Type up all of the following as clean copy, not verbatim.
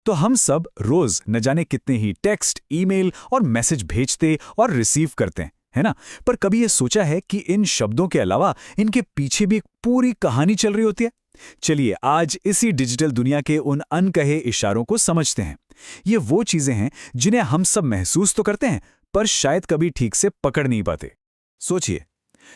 तो हम सब रोज न जाने कितने ही टेक्स्ट, ईमेल और मैसेज भेजते और रिसीव करते हैं, है ना? पर कभी ये सोचा है कि इन शब्दों के अलावा इनके पीछे भी एक पूरी कहानी चल रही होती है? चलिए आज इसी डिजिटल दुनिया के उन अनकहे इशारों को समझते हैं। ये वो चीजें हैं जिन्हें हम सब महसूस तो करते हैं, पर शायद कभी ठीक से पकड़ नहीं पाते। सोचिए,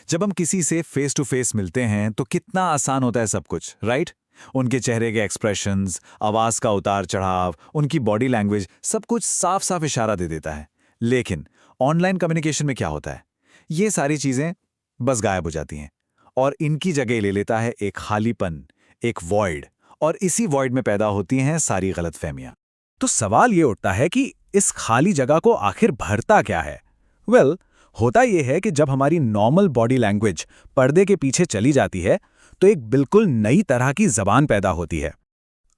जब हम किसी से फेस टू फेस मिलते हैं तो कितना आसान होता है सब कुछ, राइट? उनके चेहरे के एक्सप्रेशंस, आवाज का उतार चढ़ाव, उनकी बॉडी लैंग्वेज, सब कुछ साफ साफ इशारा दे देता है। लेकिन ऑनलाइन कम्युनिकेशन में क्या होता है? ये सारी चीजें बस गायब हो जाती हैं और इनकी जगह ले लेता है एक खालीपन, एक वॉइड, और इसी वॉइड में पैदा होती हैं सारी गलतफहमियां। तो सवाल ये उठता है कि इस खाली जगह को आखिर भरता क्या है? वेल, होता यह है कि जब हमारी नॉर्मल बॉडी लैंग्वेज पर्दे के पीछे चली जाती है तो एक बिल्कुल नई तरह की जबान पैदा होती है,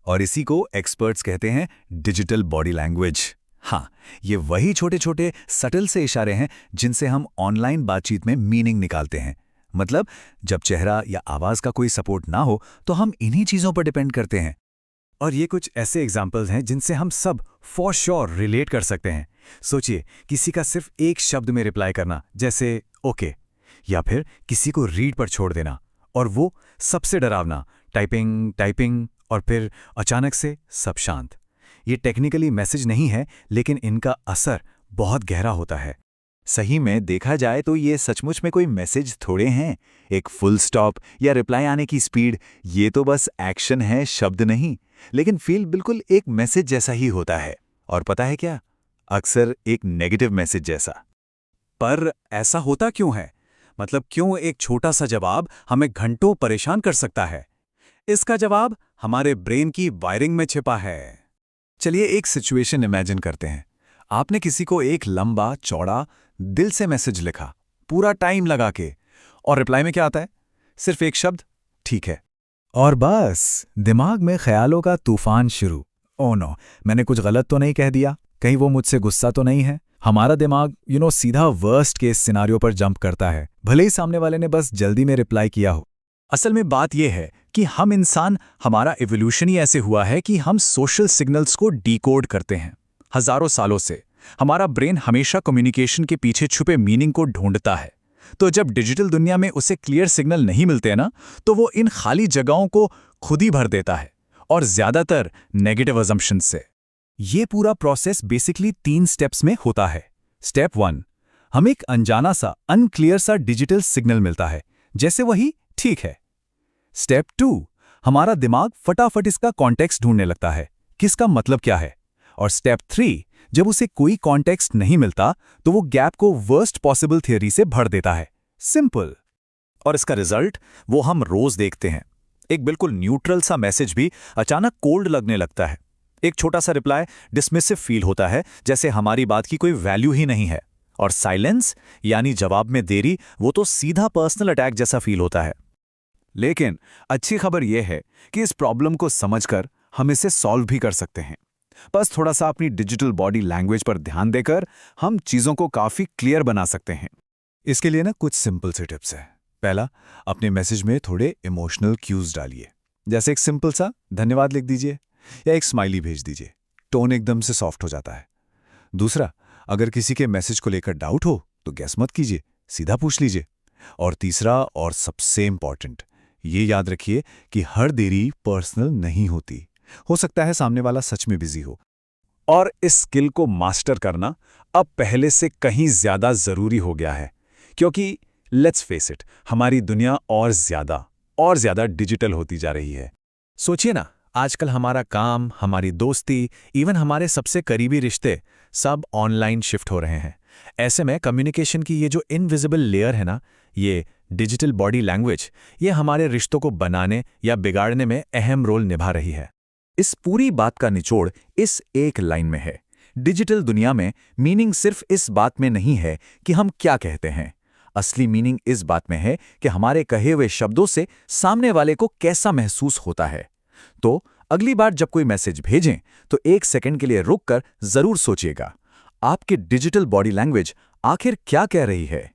और इसी को एक्सपर्ट्स कहते हैं डिजिटल बॉडी लैंग्वेज। हाँ, ये वही छोटे छोटे सटल से इशारे हैं जिनसे हम ऑनलाइन बातचीत में मीनिंग निकालते हैं। मतलब जब चेहरा या आवाज का कोई सपोर्ट ना हो तो हम इन्हीं चीजों पर डिपेंड करते हैं। और ये कुछ ऐसे एग्जाम्पल्स हैं जिनसे हम सब फॉर श्योर रिलेट कर सकते हैं। सोचिए, किसी का सिर्फ एक शब्द में रिप्लाई करना, जैसे ओके, या फिर किसी को रीड पर छोड़ देना, और वो सबसे डरावना टाइपिंग टाइपिंग, और फिर अचानक से सब शांत। ये टेक्निकली मैसेज नहीं है, लेकिन इनका असर बहुत गहरा होता है। सही में देखा जाए तो ये सचमुच में कोई मैसेज थोड़े हैं। एक फुल स्टॉप या रिप्लाई आने की स्पीड, ये तो बस एक्शन है, शब्द नहीं। लेकिन फील बिल्कुल एक मैसेज जैसा ही होता है। और पता है क्या? अक्सर एक नेगेटिव मैसेज जैसा। पर ऐसा होता क्यों है? मतलब क्यों एक छोटा सा जवाब हमें घंटों परेशान कर सकता है? इसका जवाब हमारे ब्रेन की वायरिंग में छिपा है। चलिए एक सिचुएशन इमेजिन करते हैं। आपने किसी को एक लंबा चौड़ा दिल से मैसेज लिखा, पूरा टाइम लगा के, और रिप्लाई में क्या आता है? सिर्फ एक शब्द, ठीक है। और बस दिमाग में ख्यालों का तूफान शुरू। ओह नो, मैंने कुछ गलत तो नहीं कह दिया? कहीं वो मुझसे गुस्सा तो नहीं है? हमारा दिमाग सीधा वर्स्ट केस सिनारियो पर जंप करता है, भले ही सामने वाले ने बस जल्दी में रिप्लाई किया हो। असल में बात यह है कि हम इंसान, हमारा इवोल्यूशन ही ऐसे हुआ है कि हम सोशल सिग्नल्स को डिकोड करते हैं। हजारों सालों से हमारा ब्रेन हमेशा कम्युनिकेशन के पीछे छुपे मीनिंग को ढूंढता है। तो जब डिजिटल दुनिया में उसे क्लियर सिग्नल नहीं मिलते ना, तो वो इन खाली जगहों को खुद ही भर देता है, और ज्यादातर नेगेटिव अजम्पशन से। ये पूरा प्रोसेस बेसिकली 3 स्टेप्स में होता है। स्टेप 1, हमें एक अनजाना सा, अनक्लियर सा डिजिटल सिग्नल मिलता है, जैसे वही ठीक है। स्टेप 2, हमारा दिमाग फटाफट इसका कॉन्टेक्स्ट ढूंढने लगता है, किसका मतलब क्या है। और स्टेप 3, जब उसे कोई कॉन्टेक्स्ट नहीं मिलता तो वो गैप को वर्स्ट पॉसिबल थियरी से भर देता है। सिंपल। और इसका रिजल्ट वो हम रोज देखते हैं। एक बिल्कुल न्यूट्रल सा मैसेज भी अचानक कोल्ड लगने लगता है। एक छोटा सा रिप्लाई डिसमिसिव फील होता है, जैसे हमारी बात की कोई वैल्यू ही नहीं है। और साइलेंस, यानी जवाब में देरी, वो तो सीधा पर्सनल अटैक जैसा फील होता है। लेकिन अच्छी खबर यह है कि इस प्रॉब्लम को समझकर हम इसे सॉल्व भी कर सकते हैं। बस थोड़ा सा अपनी डिजिटल बॉडी लैंग्वेज पर ध्यान देकर हम चीजों को काफी क्लियर बना सकते हैं। इसके लिए कुछ सिंपल से टिप्स है। पहला, अपने मैसेज में थोड़े इमोशनल क्यूज डालिए, जैसे एक सिंपल सा धन्यवाद लिख दीजिए या एक स्माइली भेज दीजिए। टोन एकदम से सॉफ्ट हो जाता है। दूसरा, अगर किसी के मैसेज को लेकर डाउट हो तो गैस मत कीजिए, सीधा पूछ लीजिए। और तीसरा और सबसे इंपॉर्टेंट, ये याद रखिए कि हर देरी पर्सनल नहीं होती। हो सकता है सामने वाला सच में बिजी हो। और इस स्किल को मास्टर करना अब पहले से कहीं ज्यादा जरूरी हो गया है, क्योंकि लेट्स फेस इट, हमारी दुनिया और ज्यादा डिजिटल होती जा रही है। सोचिए ना, आजकल हमारा काम, हमारी दोस्ती, इवन हमारे सबसे करीबी रिश्ते सब ऑनलाइन शिफ्ट हो रहे हैं। ऐसे में कम्युनिकेशन की ये जो इनविजिबल लेयर है ना, ये डिजिटल बॉडी लैंग्वेज, ये हमारे रिश्तों को बनाने या बिगाड़ने में अहम रोल निभा रही है। इस पूरी बात का निचोड़ इस एक लाइन में है। डिजिटल दुनिया में मीनिंग सिर्फ इस बात में नहीं है कि हम क्या कहते हैं। असली मीनिंग इस बात में है कि हमारे कहे हुए शब्दों से सामने वाले को कैसा महसूस होता है। तो अगली बार जब कोई मैसेज भेजें तो 1 सेकंड के लिए रुककर जरूर सोचिएगा, आपकी डिजिटल बॉडी लैंग्वेज आखिर क्या कह रही है।